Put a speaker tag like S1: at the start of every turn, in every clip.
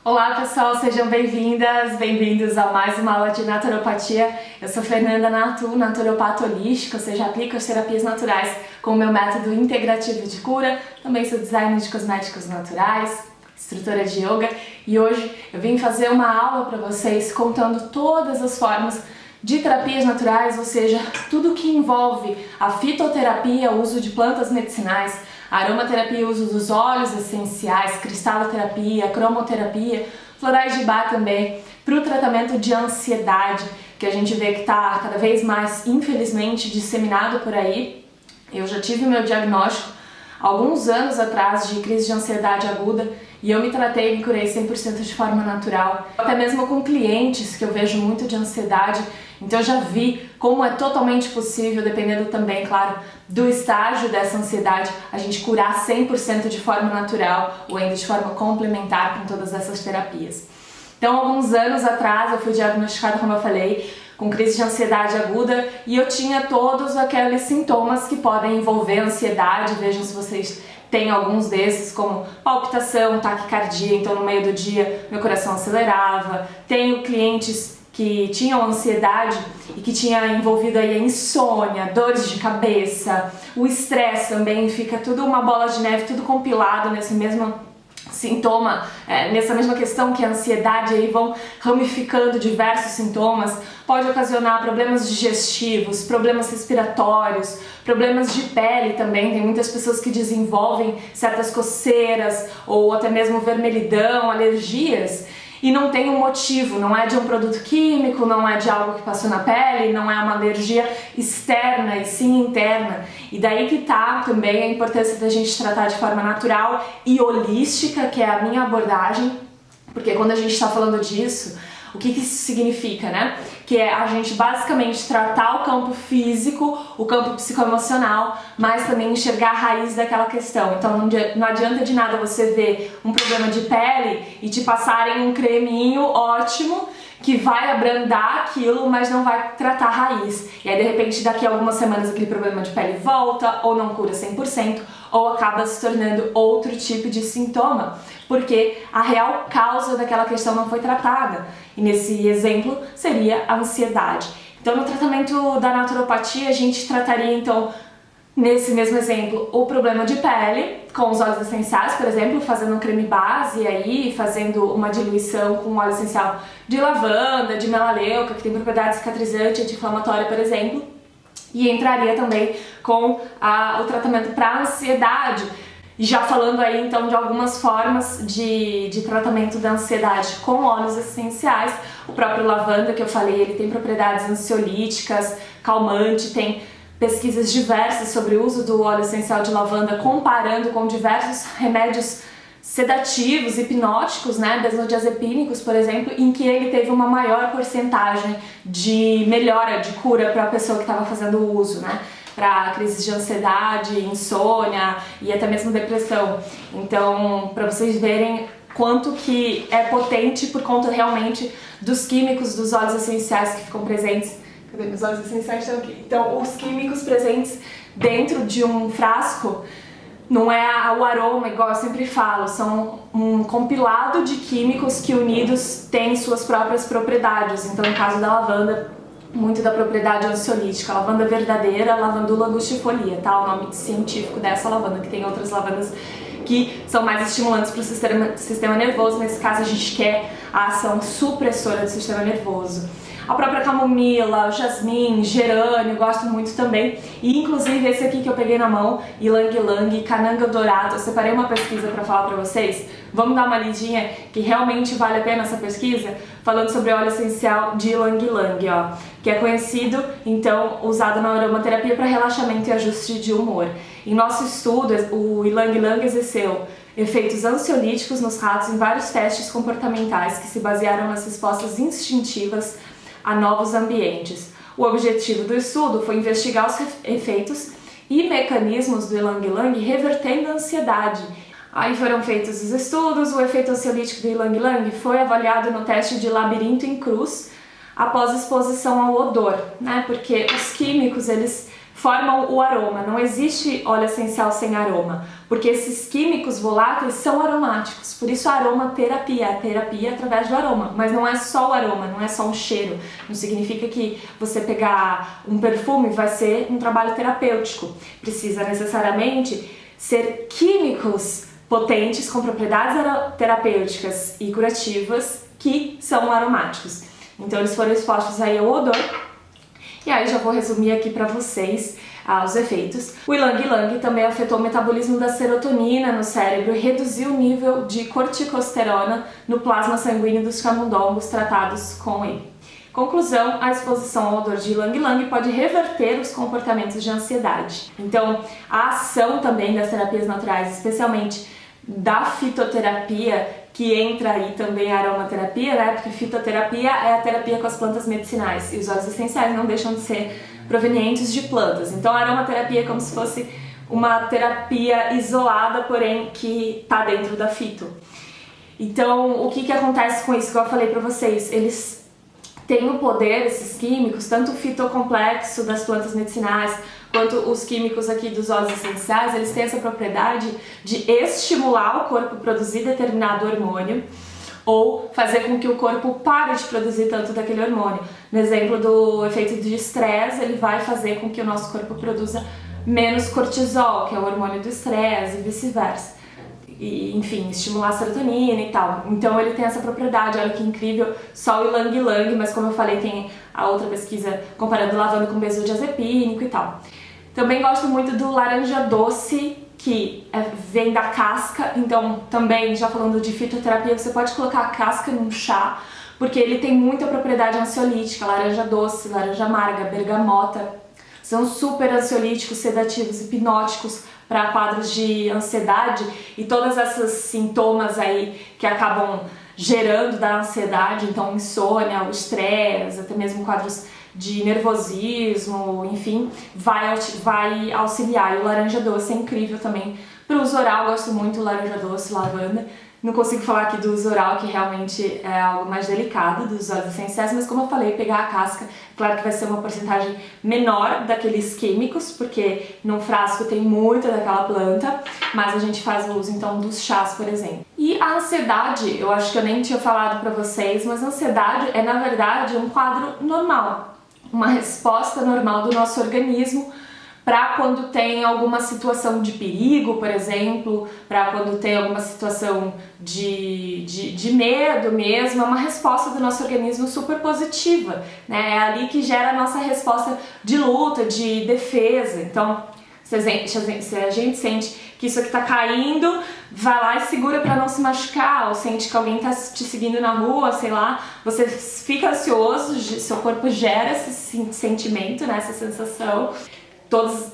S1: Olá pessoal, sejam bem-vindas, bem-vindos a mais uma aula de naturopatia. Eu sou Fernanda Natu, naturopata holística, ou seja, aplico as terapias naturais com o meu método integrativo de cura. Também sou designer de cosméticos naturais, instrutora de yoga e hoje eu vim fazer uma aula para vocês contando todas as formas de terapias naturais, ou seja, tudo que envolve a fitoterapia, o uso de plantas medicinais, a aromaterapia, o uso dos óleos essenciais, cristaloterapia, cromoterapia, florais de bar também, para o tratamento de ansiedade, que a gente vê que está cada vez mais, infelizmente, disseminado por aí. Eu já tive meu diagnóstico alguns anos atrás de crise de ansiedade aguda e eu me tratei e me curei 100% de forma natural. Até mesmo com clientes que eu vejo muito de ansiedade, então eu já vi como é totalmente possível, dependendo também, claro, do estágio dessa ansiedade, a gente curar 100% de forma natural ou ainda de forma complementar com todas essas terapias. Então, alguns anos atrás eu fui diagnosticada, como eu falei, com crise de ansiedade aguda e eu tinha todos aqueles sintomas que podem envolver ansiedade. Vejam se vocês têm alguns desses, como palpitação, taquicardia, então no meio do dia meu coração acelerava. Tenho clientes que tinham ansiedade e que tinha envolvido aí a insônia, dores de cabeça, o estresse também, fica tudo uma bola de neve, tudo compilado nesse mesmo sintoma, nessa mesma questão que a ansiedade, aí vão ramificando diversos sintomas, pode ocasionar problemas digestivos, problemas respiratórios, problemas de pele também, tem muitas pessoas que desenvolvem certas coceiras ou até mesmo vermelhidão, alergias, e não tem um motivo, não é de um produto químico, não é de algo que passou na pele, não é uma alergia externa e sim interna. E daí que tá também a importância da gente tratar de forma natural e holística, que é a minha abordagem, porque quando a gente está falando disso, o que isso significa, né? Que é a gente basicamente tratar o campo físico, o campo psicoemocional, mas também enxergar a raiz daquela questão. Então não adianta de nada você ver um problema de pele e te passarem um creminho ótimo que vai abrandar aquilo, mas não vai tratar a raiz. E aí de repente daqui a algumas semanas aquele problema de pele volta, ou não cura 100%, ou acaba se tornando outro tipo de sintoma, porque a real causa daquela questão não foi tratada. E nesse exemplo seria a ansiedade. Então no tratamento da naturopatia a gente trataria então, nesse mesmo exemplo, o problema de pele, com os óleos essenciais, por exemplo, fazendo um creme base e aí fazendo uma diluição com óleo essencial de lavanda, de melaleuca, que tem propriedade cicatrizante e anti-inflamatória, por exemplo. E entraria também com o tratamento para ansiedade, já falando aí então de algumas formas de tratamento da ansiedade com óleos essenciais. O próprio lavanda que eu falei, ele tem propriedades ansiolíticas, calmante, tem pesquisas diversas sobre o uso do óleo essencial de lavanda comparando com diversos remédios sedativos, hipnóticos, né, benzodiazepínicos, por exemplo, em que ele teve uma maior porcentagem de melhora, de cura para a pessoa que estava fazendo o uso, né, para crises de ansiedade, insônia e até mesmo depressão. Então, para vocês verem quanto que é potente por conta realmente dos químicos dos óleos essenciais que ficam presentes. Cadê meus óleos essenciais? Estão aqui. Então, os químicos presentes dentro de um frasco não é o aroma, igual eu sempre falo, são um compilado de químicos que unidos têm suas próprias propriedades. Então, no caso da lavanda, muito da propriedade ansiolítica, lavanda verdadeira, lavandula angustifolia, tá? O nome científico dessa lavanda, que tem outras lavandas que são mais estimulantes para o sistema nervoso. Nesse caso, a gente quer a ação supressora do sistema nervoso. A própria camomila, o jasmim, gerânio, gosto muito também. E inclusive esse aqui que eu peguei na mão, Ylang Ylang, cananga dourado, eu separei uma pesquisa para falar para vocês. Vamos dar uma lidinha que realmente vale a pena essa pesquisa, falando sobre óleo essencial de Ylang Ylang, ó, que é conhecido, então, usado na aromaterapia para relaxamento e ajuste de humor. Em nosso estudo, o Ylang Ylang exerceu efeitos ansiolíticos nos ratos em vários testes comportamentais que se basearam nas respostas instintivas a novos ambientes. O objetivo do estudo foi investigar os efeitos e mecanismos do Ylang Ylang revertendo a ansiedade. Aí foram feitos os estudos, o efeito ansiolítico do Ylang Ylang foi avaliado no teste de labirinto em cruz após exposição ao odor, né? Porque os químicos, eles formam o aroma. Não existe óleo essencial sem aroma, porque esses químicos voláteis são aromáticos. Por isso a aromaterapia, a terapia através do aroma. Mas não é só o aroma, não é só um cheiro. Não significa que você pegar um perfume vai ser um trabalho terapêutico. Precisa necessariamente ser químicos potentes com propriedades terapêuticas e curativas que são aromáticos. Então eles foram expostos aí ao odor. E aí já vou resumir aqui para vocês os efeitos. O ylang-ylang também afetou o metabolismo da serotonina no cérebro e reduziu o nível de corticosterona no plasma sanguíneo dos camundongos tratados com ele. Conclusão, a exposição ao odor de ylang-ylang pode reverter os comportamentos de ansiedade. Então, a ação também das terapias naturais, especialmente da fitoterapia, que entra aí também a aromaterapia, né? Porque fitoterapia é a terapia com as plantas medicinais e os óleos essenciais não deixam de ser provenientes de plantas. Então a aromaterapia é como se fosse uma terapia isolada, porém que está dentro da fito. Então o que acontece com isso? Que eu falei para vocês, eles têm o poder, esses químicos, tanto o fitocomplexo das plantas medicinais quanto os químicos aqui dos óleos essenciais, eles têm essa propriedade de estimular o corpo a produzir determinado hormônio ou fazer com que o corpo pare de produzir tanto daquele hormônio. No exemplo do efeito de estresse, ele vai fazer com que o nosso corpo produza menos cortisol, que é o hormônio do estresse, e vice-versa. E, enfim, estimular a serotonina e tal. Então ele tem essa propriedade, olha que incrível, só o ylang-ylang, mas como eu falei, tem a outra pesquisa comparando lavanda com benzodiazepínico e tal. Também gosto muito do laranja doce, que vem da casca, então também, já falando de fitoterapia, você pode colocar a casca num chá, porque ele tem muita propriedade ansiolítica, laranja doce, laranja amarga, bergamota, são super ansiolíticos, sedativos, hipnóticos para quadros de ansiedade e todas essas sintomas aí que acabam gerando da ansiedade, então insônia, o estresse, até mesmo quadros de nervosismo, enfim, vai auxiliar. E o laranja doce é incrível também. Para o uso oral, eu gosto muito do laranja doce, lavanda. Não consigo falar aqui do uso oral, que realmente é algo mais delicado dos óleos essenciais, mas como eu falei, pegar a casca, claro que vai ser uma porcentagem menor daqueles químicos, porque num frasco tem muita daquela planta, mas a gente faz o uso então dos chás, por exemplo. E a ansiedade, eu acho que eu nem tinha falado pra vocês, mas a ansiedade é na verdade um quadro normal, uma resposta normal do nosso organismo para quando tem alguma situação de perigo, por exemplo, para quando tem alguma situação de medo mesmo, é uma resposta do nosso organismo super positiva, né? É ali que gera a nossa resposta de luta, de defesa. Então, se a gente sente que isso aqui tá caindo, vai lá e segura para não se machucar, ou sente que alguém tá te seguindo na rua, sei lá, você fica ansioso, seu corpo gera esse sentimento, né, essa sensação,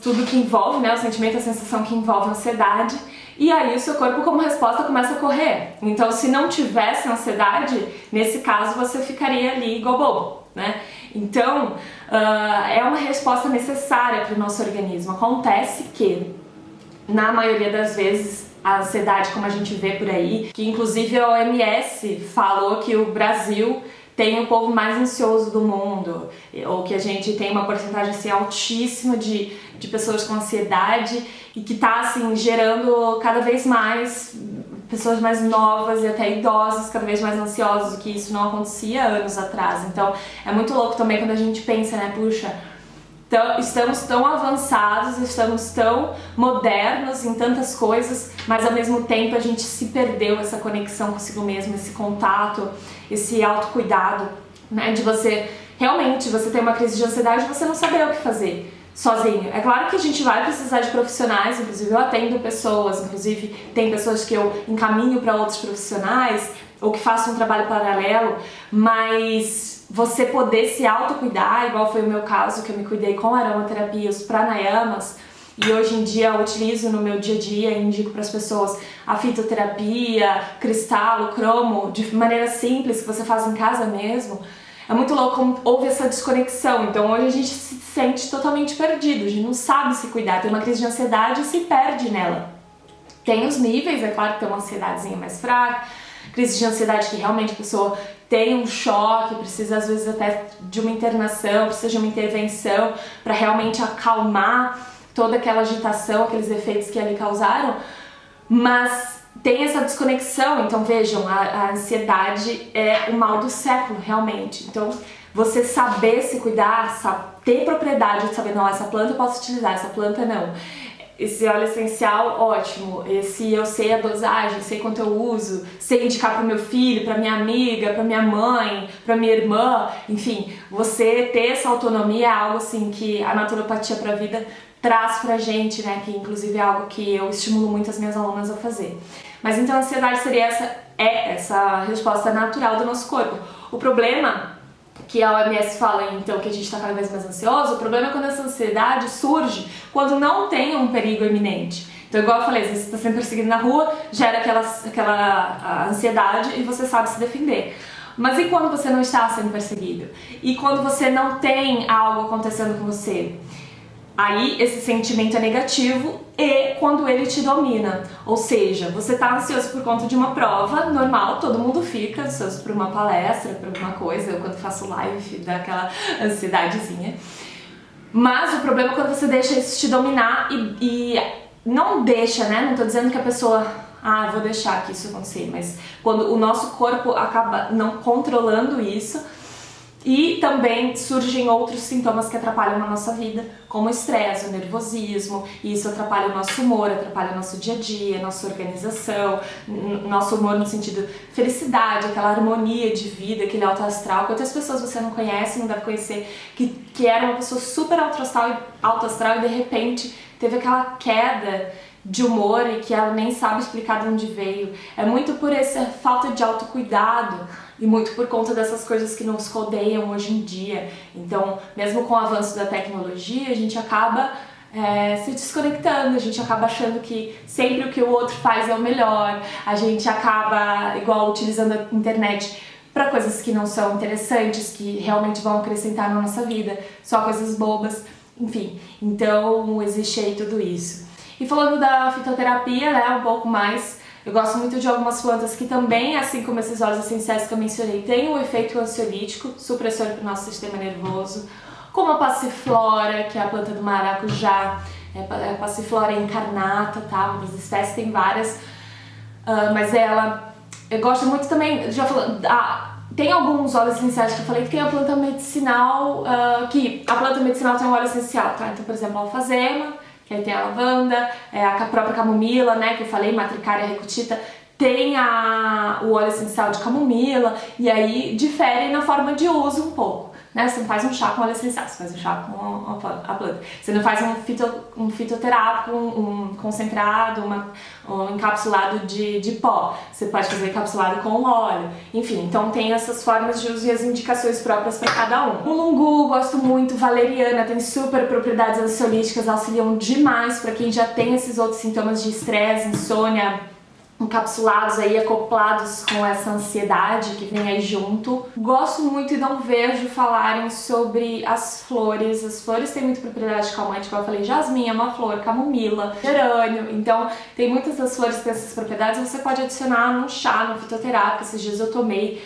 S1: tudo que envolve, né, o sentimento, a sensação que envolve a ansiedade, e aí o seu corpo como resposta começa a correr. Então se não tivesse ansiedade, nesse caso você ficaria ali igual bobo, né? Então é uma resposta necessária para o nosso organismo. Acontece que na maioria das vezes a ansiedade, como a gente vê por aí, que inclusive a OMS falou que o Brasil tem o povo mais ansioso do mundo, ou que a gente tem uma porcentagem assim, altíssima de pessoas com ansiedade e que tá assim, gerando cada vez mais pessoas mais novas e até idosos cada vez mais ansiosos, que isso não acontecia anos atrás. Então é muito louco também quando a gente pensa, né, puxa, estamos tão avançados, estamos tão modernos em tantas coisas, mas ao mesmo tempo a gente se perdeu essa conexão consigo mesmo, esse contato, esse autocuidado, né? De você realmente, você ter uma crise de ansiedade e você não saber o que fazer sozinho. É claro que a gente vai precisar de profissionais, inclusive eu atendo pessoas, inclusive tem pessoas que eu encaminho para outros profissionais ou que faço um trabalho paralelo, mas você poder se autocuidar, igual foi o meu caso, que eu me cuidei com aromaterapia, os pranayamas, e hoje em dia eu utilizo no meu dia a dia e indico para as pessoas a fitoterapia, cristal, cromo, de maneira simples, que você faz em casa mesmo. É muito louco como houve essa desconexão, então hoje a gente se sente totalmente perdido, a gente não sabe se cuidar, tem uma crise de ansiedade e se perde nela. Tem os níveis, é claro que tem uma ansiedadezinha mais fraca, crise de ansiedade que realmente a pessoa tem um choque, precisa às vezes até de uma internação, precisa de uma intervenção para realmente acalmar toda aquela agitação, aqueles efeitos que ali causaram, mas tem essa desconexão. Então vejam, a ansiedade é o mal do século, realmente. Então você saber se cuidar, ter propriedade de saber, não, essa planta eu posso utilizar, essa planta não. Esse óleo essencial, ótimo. Esse eu sei a dosagem, sei quanto eu uso, sei indicar para o meu filho, para minha amiga, para minha mãe, para minha irmã. Enfim, você ter essa autonomia é algo assim que a naturopatia para a vida traz pra gente, né? Que inclusive é algo que eu estimulo muito as minhas alunas a fazer. Mas então a ansiedade seria essa resposta natural do nosso corpo. O problema que a OMS fala, então, que a gente está cada vez mais ansioso, o problema é quando essa ansiedade surge quando não tem um perigo iminente. Então, igual eu falei, às vezes você está sendo perseguido na rua, gera aquela ansiedade e você sabe se defender. Mas e quando você não está sendo perseguido? E quando você não tem algo acontecendo com você? Aí esse sentimento é negativo e quando ele te domina, ou seja, você tá ansioso por conta de uma prova, normal, todo mundo fica ansioso por uma palestra, por alguma coisa, eu quando faço live dá aquela ansiedadezinha. Mas o problema é quando você deixa isso te dominar e não deixa, né? Não tô dizendo que a pessoa, vou deixar que isso acontecer, mas quando o nosso corpo acaba não controlando isso. E também surgem outros sintomas que atrapalham na nossa vida, como o estresse, o nervosismo, e isso atrapalha o nosso humor, atrapalha o nosso dia a dia, nossa organização, nosso humor no sentido felicidade, aquela harmonia de vida, aquele alto astral. Quantas pessoas você não conhece, não deve conhecer, que era uma pessoa super alto astral e de repente teve aquela queda de humor e que ela nem sabe explicar de onde veio. É muito por essa falta de autocuidado e muito por conta dessas coisas que nos rodeiam hoje em dia. Então, mesmo com o avanço da tecnologia, a gente acaba se desconectando, a gente acaba achando que sempre o que o outro faz é o melhor, a gente acaba, igual, utilizando a internet para coisas que não são interessantes, que realmente vão acrescentar na nossa vida, só coisas bobas, enfim. Então, existe aí tudo isso. E falando da fitoterapia, né, um pouco mais, eu gosto muito de algumas plantas que também, assim como esses óleos essenciais que eu mencionei, têm um efeito ansiolítico, supressor para o nosso sistema nervoso, como a passiflora, que é a planta do maracujá, a passiflora incarnata, tá? Uma das espécies, tem várias, mas eu gosto muito também, já falando, tem alguns óleos essenciais que eu falei que tem a planta medicinal, que a planta medicinal tem um óleo essencial, tá? Então, por exemplo, a alfazema, que aí tem a lavanda, a própria camomila, né, que eu falei, Matricaria recutita, tem o óleo essencial de camomila, e aí difere na forma de uso um pouco, né? Você não faz um chá com óleo essencial, você faz um chá com a planta. Você não faz um fitoterápico, um concentrado, um encapsulado de pó. Você pode fazer encapsulado com óleo. Enfim, então tem essas formas de uso e as indicações próprias para cada um. O lungu, gosto muito, valeriana, tem super propriedades ansiolíticas, auxiliam demais para quem já tem esses outros sintomas de estresse, insônia, encapsulados aí, acoplados com essa ansiedade que vem aí junto. Gosto muito e não vejo falarem sobre as flores. As flores têm muita propriedade calmante, como eu falei, jasmim é uma flor, camomila, gerânio. Então, tem muitas das flores com essas propriedades. Você pode adicionar no chá, no fitoterápico. Esses dias eu tomei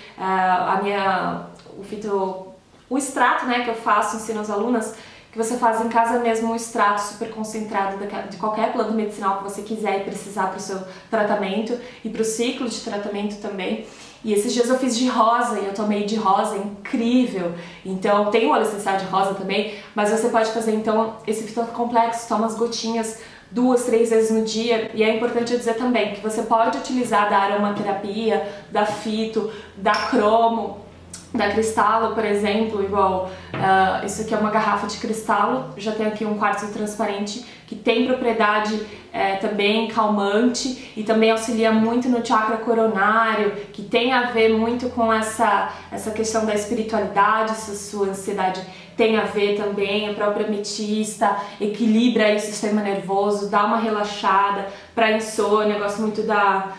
S1: o extrato, né, que eu faço, ensino às alunas, que você faz em casa mesmo um extrato super concentrado de qualquer planta medicinal que você quiser e precisar para o seu tratamento e para o ciclo de tratamento também. E esses dias eu fiz de rosa e eu tomei de rosa, incrível. Então tem o óleo essencial de rosa também, mas você pode fazer então esse fitocomplexo, toma as gotinhas 2, 3 vezes no dia. E é importante eu dizer também que você pode utilizar da aromaterapia, da fito, da cromo, da cristalo, por exemplo, igual isso aqui é uma garrafa de cristalo, já tem aqui um quartzo transparente que tem propriedade também calmante e também auxilia muito no chakra coronário, que tem a ver muito com essa questão da espiritualidade, se a sua ansiedade tem a ver também, a própria ametista equilibra aí o sistema nervoso, dá uma relaxada para insônia. Eu gosto muito da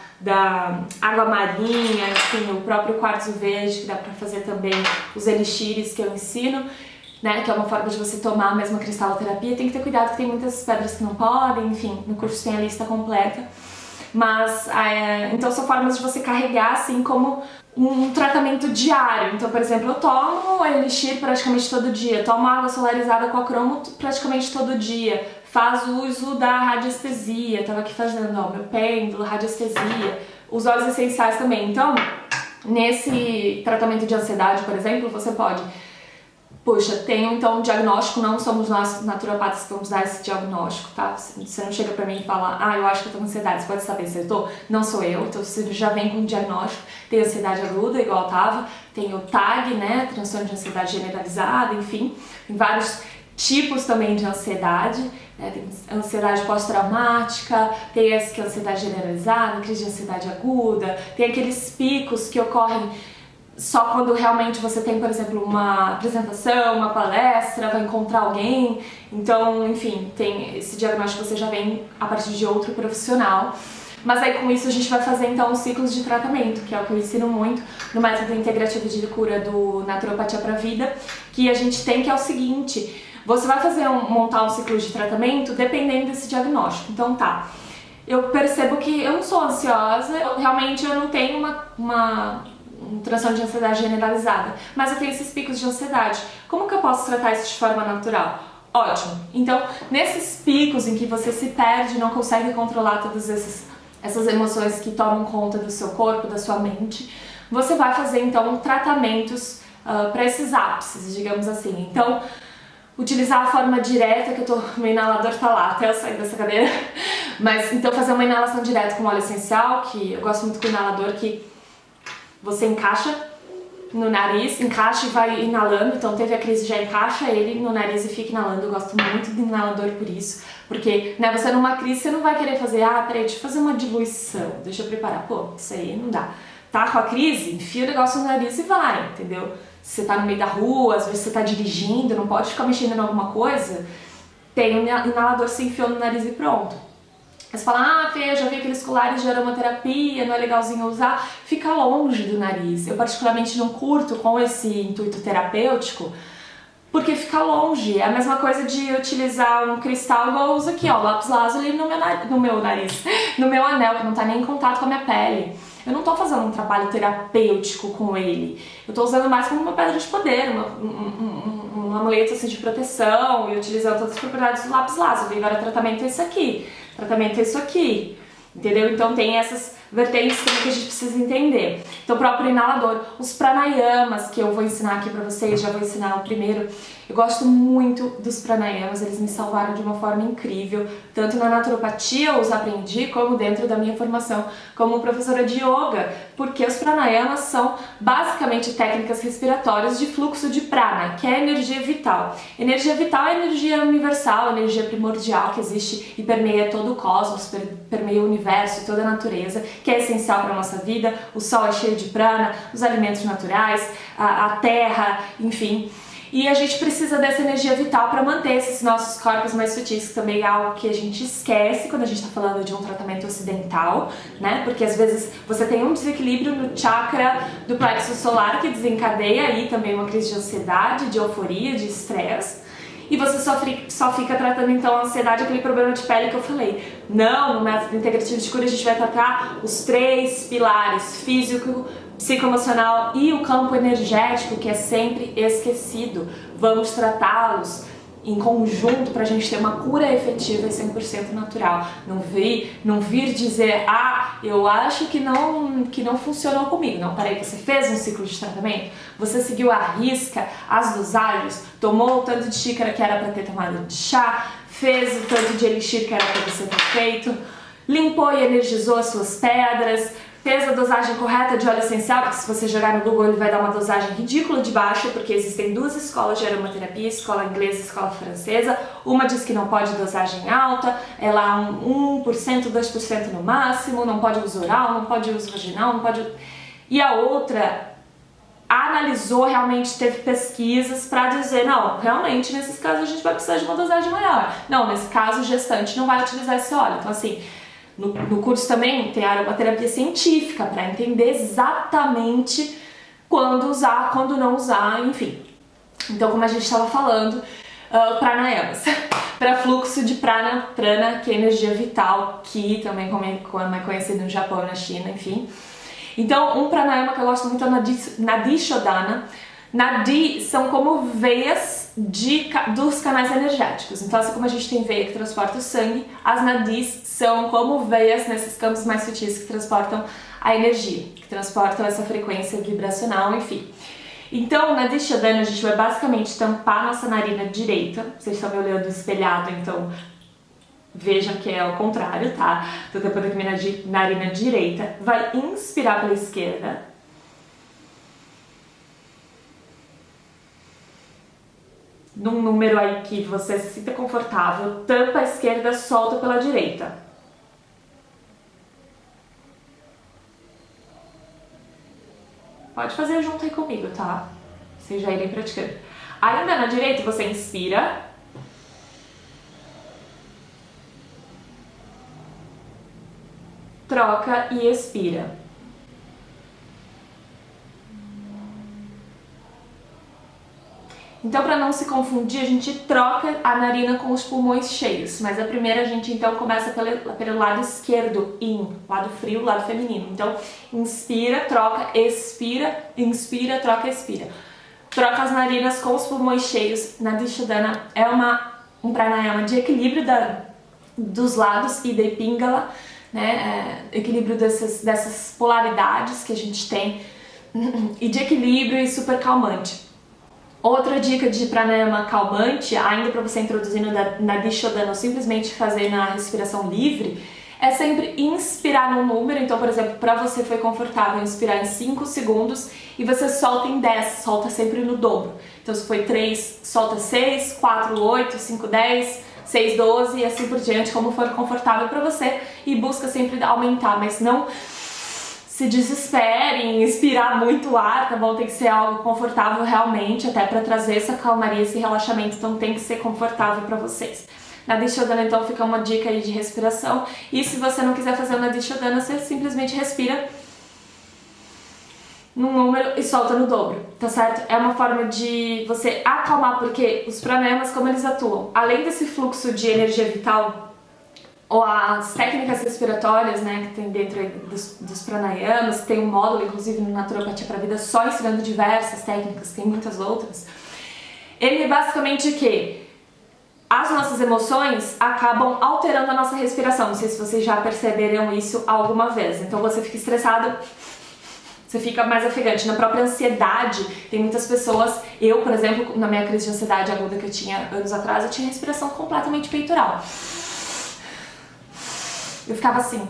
S1: água marinha, enfim, o próprio quartzo verde, que dá pra fazer também os elixires que eu ensino, né, que é uma forma de você tomar a mesma cristaloterapia. Tem que ter cuidado que tem muitas pedras que não podem, enfim, no curso tem a lista completa. Mas, então são formas de você carregar assim como um tratamento diário. Então, por exemplo, eu tomo Elixir praticamente todo dia, tomo água solarizada com a cromo praticamente todo dia, faço uso da radiestesia, tava aqui fazendo, ó, meu pêndulo, radiestesia, os óleos essenciais também. Então, nesse tratamento de ansiedade, por exemplo, você pode, poxa, tenho então um diagnóstico, não somos nós naturopatas que vamos dar esse diagnóstico, tá? Você não chega pra mim e fala, eu acho que eu tô com ansiedade, você pode saber se eu tô? Não sou eu, então você já vem com um diagnóstico, tem ansiedade aguda, igual eu tava, tem o TAG, né, transtorno de ansiedade generalizada, enfim, tem vários tipos também de ansiedade, né? Tem ansiedade pós-traumática, tem essa que é ansiedade generalizada, crise de ansiedade aguda, tem aqueles picos que ocorrem só quando realmente você tem, por exemplo, uma apresentação, uma palestra, vai encontrar alguém. Então, enfim, tem esse diagnóstico, você já vem a partir de outro profissional. Mas aí com isso a gente vai fazer então os ciclos de tratamento, que é o que eu ensino muito no método integrativo de cura do Naturopatia pra Vida, que a gente tem, que é o seguinte: você vai montar um ciclo de tratamento dependendo desse diagnóstico. Então tá, eu percebo que eu não sou ansiosa, realmente eu não tenho um transtorno de ansiedade generalizada, mas eu tenho esses picos de ansiedade. Como que eu posso tratar isso de forma natural? Ótimo! Então, nesses picos em que você se perde, não consegue controlar todas essas emoções que tomam conta do seu corpo, da sua mente, você vai fazer então tratamentos para esses ápices, digamos assim. Então, utilizar a forma direta, que meu inalador tá lá até eu sair dessa cadeira, mas então fazer uma inalação direta com óleo essencial, que eu gosto muito com o inalador, que você encaixa no nariz, encaixa e vai inalando. Então teve a crise, já encaixa ele no nariz e fica inalando. Eu gosto muito do inalador por isso, porque, né, você numa crise, você não vai querer fazer, peraí, deixa eu fazer uma diluição, deixa eu preparar, pô, isso aí não dá. Tá com a crise? Enfia o negócio no nariz e vai, entendeu? Se você tá no meio da rua, às vezes você tá dirigindo, não pode ficar mexendo em alguma coisa, tem um inalador, se enfiou no nariz e pronto. Você fala, Fê, eu já vi aqueles colares de aromaterapia, não é legalzinho usar, fica longe do nariz. Eu particularmente não curto com esse intuito terapêutico, porque fica longe. É a mesma coisa de utilizar um cristal igual eu uso aqui, ó, lápis lazuli no meu nariz, no meu anel, que não tá nem em contato com a minha pele. Eu não tô fazendo um trabalho terapêutico com ele. Eu tô usando mais como uma pedra de poder, um amuleto assim, de proteção, e utilizando todas as propriedades do lápis lazuli. Agora, tratamento é isso aqui. Tratamento é isso aqui, entendeu? Então tem essas vertentes também que a gente precisa entender. Então o próprio inalador, os pranayamas que eu vou ensinar aqui pra vocês, já vou ensinar o primeiro. Eu gosto muito dos pranayamas, eles me salvaram de uma forma incrível, tanto na naturopatia eu os aprendi, como dentro da minha formação como professora de yoga, porque os pranayamas são basicamente técnicas respiratórias de fluxo de prana, que é energia vital. Energia vital é energia universal, energia primordial que existe e permeia todo o cosmos, permeia o universo e toda a natureza, que é essencial para a nossa vida. O sol é cheio de prana, os alimentos naturais, a terra, enfim. E a gente precisa dessa energia vital para manter esses nossos corpos mais sutis, que também é algo que a gente esquece quando a gente está falando de um tratamento ocidental, né? Porque às vezes você tem um desequilíbrio no chakra do plexo solar que desencadeia aí também uma crise de ansiedade, de euforia, de estresse. E você só fica tratando então a ansiedade, aquele problema de pele que eu falei. Não, no método integrativo de cura a gente vai tratar os 3 pilares: físico, psicoemocional e o campo energético, que é sempre esquecido. Vamos tratá-los em conjunto para a gente ter uma cura efetiva e 100% natural. Não vir dizer, eu acho que não funcionou comigo. Não, peraí, você fez um ciclo de tratamento? Você seguiu à risca as dosagens? Tomou o tanto de xícara que era para ter tomado de chá? Fez o tanto de elixir que era para você ter feito? Limpou e energizou as suas pedras? Fez a dosagem correta de óleo essencial, porque se você jogar no Google ele vai dar uma dosagem ridícula de baixa, porque existem 2 escolas de aromaterapia, escola inglesa e escola francesa. Uma diz que não pode dosagem alta, ela 1%, 2% no máximo, não pode uso oral, não pode uso vaginal, não pode... E a outra analisou, realmente teve pesquisas para dizer, não, realmente nesses casos a gente vai precisar de uma dosagem maior. Não, nesse caso o gestante não vai utilizar esse óleo. Então assim, no curso também tem aromaterapia científica para entender exatamente quando usar, quando não usar, enfim. Então, como a gente estava falando, pranayamas. para fluxo de prana, prana, que é energia vital, ki, também como é conhecido no Japão e na China, enfim. Então, um pranayama que eu gosto muito é o Nadi Shodhana. Nadi são como veias dos canais energéticos. Então, assim como a gente tem veia que transporta o sangue, as nadis são como veias nesses campos mais sutis que transportam a energia, que transportam essa frequência vibracional, enfim. Então, na Nadi Shodhana, a gente vai basicamente tampar nossa narina direita. Vocês estão me olhando espelhado, então vejam que é ao contrário, tá? Tô tampando aqui minha narina direita. Vai inspirar pela esquerda. Num número aí que você se sinta confortável, tampa a esquerda, solta pela direita. Pode fazer junto aí comigo, tá? Vocês já irem praticando. Ainda na direita, você inspira. Troca e expira. Então, para não se confundir, a gente troca a narina com os pulmões cheios. Mas a primeira a gente então começa pelo lado esquerdo, in, lado frio, lado feminino. Então, inspira, troca, expira, inspira, troca, expira. Troca as narinas com os pulmões cheios. Nadi Shodhana é um pranayama de equilíbrio dos lados e de Pingala, né? Equilíbrio dessas polaridades que a gente tem e de equilíbrio e super calmante. Outra dica de pranayama calmante, ainda para você introduzir no Nadi Shodhana ou simplesmente fazer na respiração livre, é sempre inspirar num número. Então, por exemplo, para você foi confortável inspirar em 5 segundos e você solta em 10, solta sempre no dobro. Então, se foi 3, solta 6, 4, 8, 5, 10, 6, 12 e assim por diante, como for confortável para você, e busca sempre aumentar, mas não se desesperem em inspirar muito ar, tá bom? Tem que ser algo confortável realmente, até para trazer essa calmaria, esse relaxamento, então tem que ser confortável para vocês. Nadi Shodhana, então, fica uma dica aí de respiração, e se você não quiser fazer o Nadi Shodhana, você simplesmente respira num número e solta no dobro, tá certo? É uma forma de você acalmar, porque os pranayamas, como eles atuam, além desse fluxo de energia vital, ou as técnicas respiratórias, né, que tem dentro dos pranayamas, que tem um módulo, inclusive, no Naturopatia para a Vida, só ensinando diversas técnicas, tem muitas outras. Ele é basicamente que as nossas emoções acabam alterando a nossa respiração. Não sei se vocês já perceberam isso alguma vez. Então você fica estressado, você fica mais ofegante. Na própria ansiedade, tem muitas pessoas, eu, por exemplo, na minha crise de ansiedade aguda que eu tinha anos atrás, eu tinha respiração completamente peitoral. Eu ficava assim.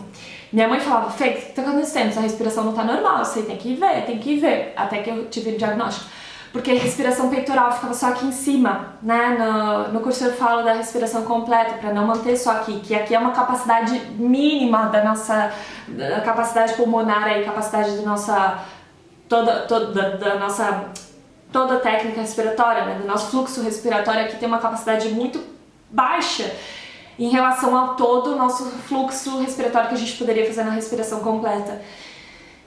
S1: Minha mãe falava, Fê, o que tá acontecendo? Sua respiração não tá normal, eu sei, tem que ir ver. Até que eu tive o diagnóstico. Porque a respiração peitoral ficava só aqui em cima, né? No curso eu falo da respiração completa, para não manter só aqui, que aqui é uma capacidade mínima da nossa capacidade pulmonar aí, capacidade da nossa toda a técnica respiratória, né? Do nosso fluxo respiratório aqui tem uma capacidade muito baixa em relação ao todo o nosso fluxo respiratório que a gente poderia fazer na respiração completa.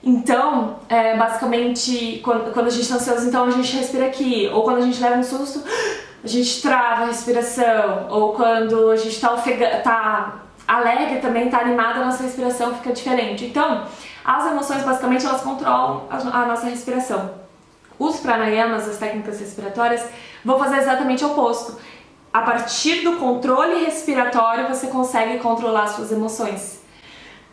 S1: Então, basicamente, quando a gente está ansioso, então a gente respira aqui. Ou quando a gente leva um susto, a gente trava a respiração. Ou quando a gente tá alegre também, tá animada, a nossa respiração fica diferente. Então, as emoções, basicamente, elas controlam a nossa respiração. Os pranayamas, as técnicas respiratórias, vão fazer exatamente o oposto. A partir do controle respiratório, você consegue controlar suas emoções.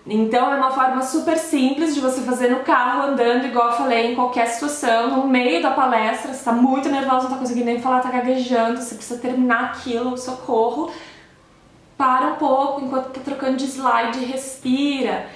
S1: Então é uma forma super simples de você fazer no carro, andando, igual eu falei, em qualquer situação, no meio da palestra, você tá muito nervoso, não tá conseguindo nem falar, tá gaguejando, você precisa terminar aquilo, socorro. Para um pouco, enquanto tá trocando de slide, respira.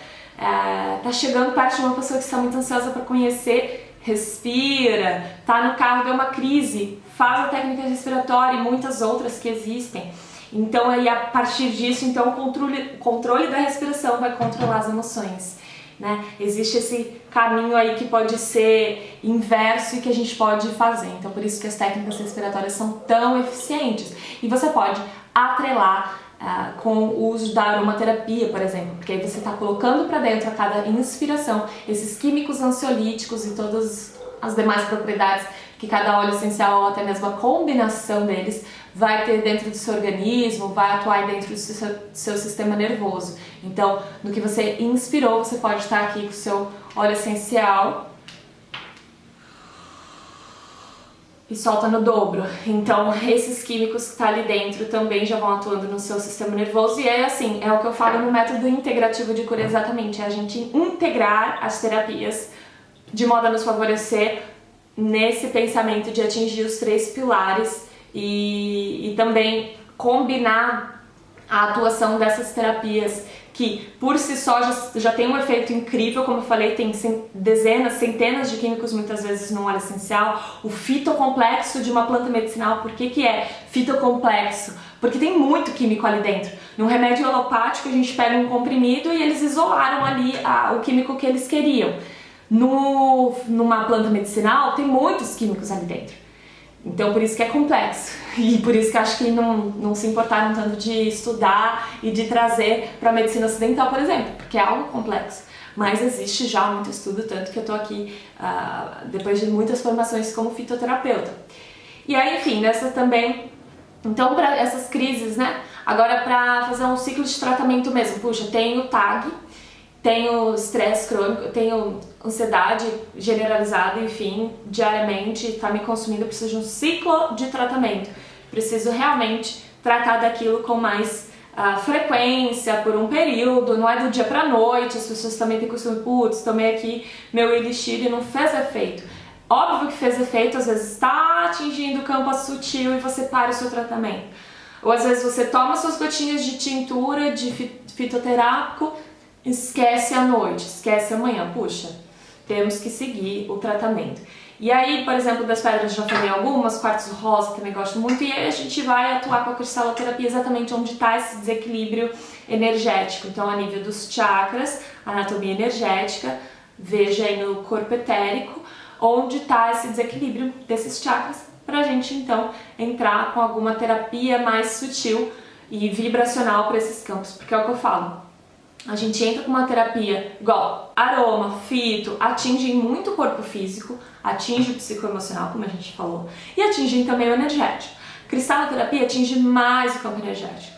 S1: Tá chegando perto de uma pessoa que está muito ansiosa para conhecer, respira. Tá no carro, deu uma crise, faz a técnica respiratória e muitas outras que existem. Então aí a partir disso, então o controle da respiração vai controlar as emoções, né? Existe esse caminho aí que pode ser inverso e que a gente pode fazer. Então por isso que as técnicas respiratórias são tão eficientes. E você pode atrelar com o uso da aromaterapia, por exemplo, porque aí você está colocando para dentro a cada inspiração esses químicos ansiolíticos e todas as demais propriedades que cada óleo essencial ou até mesmo a combinação deles vai ter dentro do seu organismo, vai atuar dentro do seu sistema nervoso. Então, no que você inspirou, você pode estar aqui com o seu óleo essencial e solta no dobro. Então, esses químicos que estão ali dentro também já vão atuando no seu sistema nervoso. E é assim, é o que eu falo no método integrativo de cura exatamente, é a gente integrar as terapias de modo a nos favorecer nesse pensamento de atingir os 3 pilares e também combinar a atuação dessas terapias que por si só já tem um efeito incrível, como eu falei, tem dezenas, centenas de químicos muitas vezes no óleo essencial. O fitocomplexo de uma planta medicinal, por que é fitocomplexo? Porque tem muito químico ali dentro. No remédio alopático a gente pega um comprimido e eles isolaram ali o químico que eles queriam. Numa planta medicinal tem muitos químicos ali dentro. Então por isso que é complexo e por isso que acho que não se importaram tanto de estudar e de trazer para a medicina ocidental, por exemplo, porque é algo complexo. Mas existe já muito estudo, tanto que eu tô aqui depois de muitas formações como fitoterapeuta. E aí, enfim, nessa também, então para essas crises, né? Agora para fazer um ciclo de tratamento mesmo, puxa, tenho TAG, tenho estresse crônico, tenho ansiedade generalizada, enfim, diariamente, tá me consumindo, eu preciso de um ciclo de tratamento. Preciso realmente tratar daquilo com mais frequência, por um período, não é do dia pra noite, as pessoas também têm costume, putz, tomei aqui meu elixir e não fez efeito. Óbvio que fez efeito, às vezes está atingindo o campo sutil e você para o seu tratamento. Ou às vezes você toma suas gotinhas de tintura, de fitoterápico, esquece à noite, esquece amanhã, puxa, temos que seguir o tratamento. E aí, por exemplo, das pedras já falei algumas, quartzo rosa também gosto muito, e aí a gente vai atuar com a cristaloterapia exatamente onde está esse desequilíbrio energético. Então, a nível dos chakras, anatomia energética, veja aí no corpo etérico, onde está esse desequilíbrio desses chakras, pra gente então entrar com alguma terapia mais sutil e vibracional para esses campos, porque é o que eu falo. A gente entra com uma terapia igual aroma, fito, atingem muito o corpo físico, atinge o psicoemocional, como a gente falou, e atingem também o energético. Cristaloterapia atinge mais o campo energético.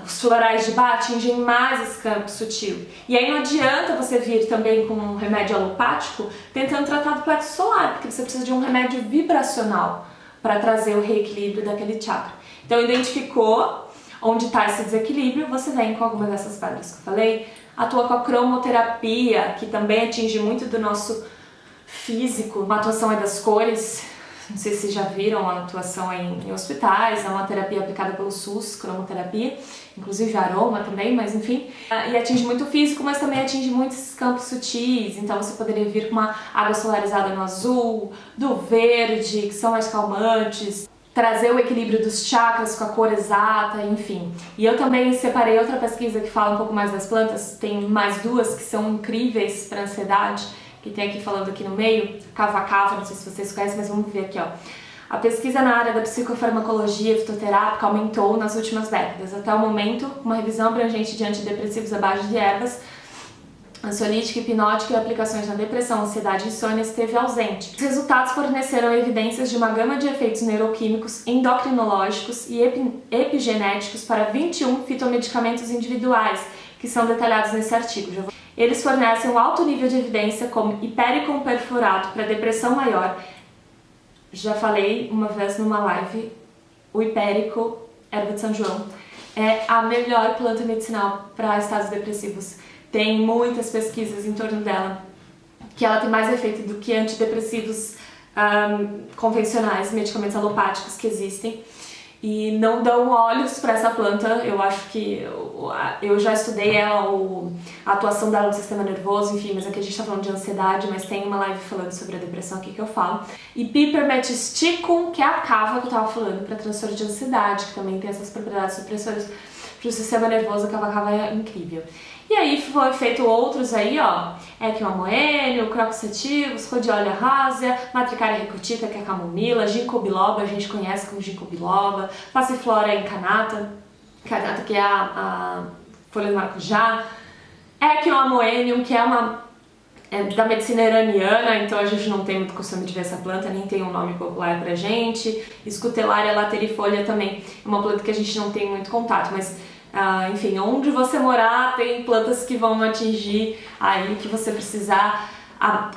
S1: Os florais de Bach atingem mais esse campo sutil. E aí não adianta você vir também com um remédio alopático tentando tratar do plexo solar, porque você precisa de um remédio vibracional para trazer o reequilíbrio daquele chakra. Então identificou onde está esse desequilíbrio, você vem com algumas dessas pedras que eu falei, atua com a cromoterapia, que também atinge muito do nosso físico, uma atuação aí das cores, não sei se já viram a atuação em hospitais, é uma terapia aplicada pelo SUS, cromoterapia, inclusive aroma também, mas enfim, e atinge muito o físico, mas também atinge muitos campos sutis, então você poderia vir com uma água solarizada no azul, do verde, que são mais calmantes, trazer o equilíbrio dos chakras com a cor exata, enfim. E eu também separei outra pesquisa que fala um pouco mais das plantas, tem mais duas que são incríveis para ansiedade, que tem aqui falando aqui no meio, cava-cava, não sei se vocês conhecem, mas vamos ver aqui, ó. A pesquisa na área da psicofarmacologia fitoterápica aumentou nas últimas décadas. Até o momento, uma revisão abrangente de antidepressivos à base de ervas, ansiolítica, hipnótica e aplicações na depressão, ansiedade e insônia esteve ausente. Os resultados forneceram evidências de uma gama de efeitos neuroquímicos, endocrinológicos e epigenéticos para 21 fitomedicamentos individuais, que são detalhados nesse artigo. Eles fornecem um alto nível de evidência como hipericum perfurato para depressão maior. Já falei uma vez numa live, o hipérico, erva de São João, é a melhor planta medicinal para estados depressivos. Tem muitas pesquisas em torno dela, que ela tem mais efeito do que antidepressivos convencionais, medicamentos alopáticos que existem, e não dão olhos para essa planta. Eu acho que eu já estudei ela, a atuação dela no sistema nervoso, enfim, mas aqui a gente está falando de ansiedade, mas tem uma live falando sobre a depressão aqui que eu falo. E Pipermetisticum, que é a cava que eu estava falando, para transtorno de ansiedade, que também tem essas propriedades supressoras para o sistema nervoso, a cava é incrível. E aí foi feito outros aí, ó, equimomoênio, crocus sativus, rhodiola rásia, matricária recurtita, que é a camomila, ginkgo biloba, a gente conhece como ginkgo biloba, passiflora incanata, que é a folha do maracujá, equimomoênio, que é uma é da medicina iraniana, então a gente não tem muito costume de ver essa planta, nem tem um nome popular pra gente. Scutellaria laterifolia também é uma planta que a gente não tem muito contato, mas enfim, onde você morar tem plantas que vão atingir aí que você precisar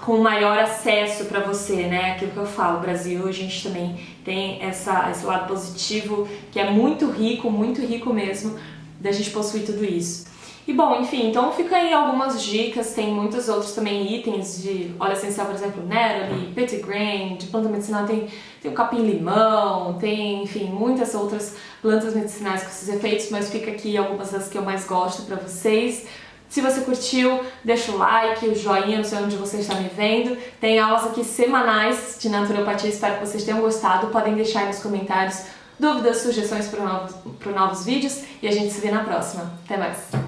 S1: com maior acesso para você, né? Aquilo que eu falo, Brasil, a gente também tem esse lado positivo que é muito rico mesmo, da gente possuir tudo isso. E bom, enfim, então fica aí algumas dicas, tem muitos outros também itens de óleo essencial, por exemplo, neroli, petitgrain, de planta medicinal tem o capim-limão, tem, enfim, muitas outras plantas medicinais com esses efeitos, mas fica aqui algumas das que eu mais gosto pra vocês. Se você curtiu, deixa o like, o joinha, não sei onde você está me vendo. Tem aulas aqui semanais de naturopatia, espero que vocês tenham gostado. Podem deixar aí nos comentários dúvidas, sugestões para novos vídeos e a gente se vê na próxima. Até mais!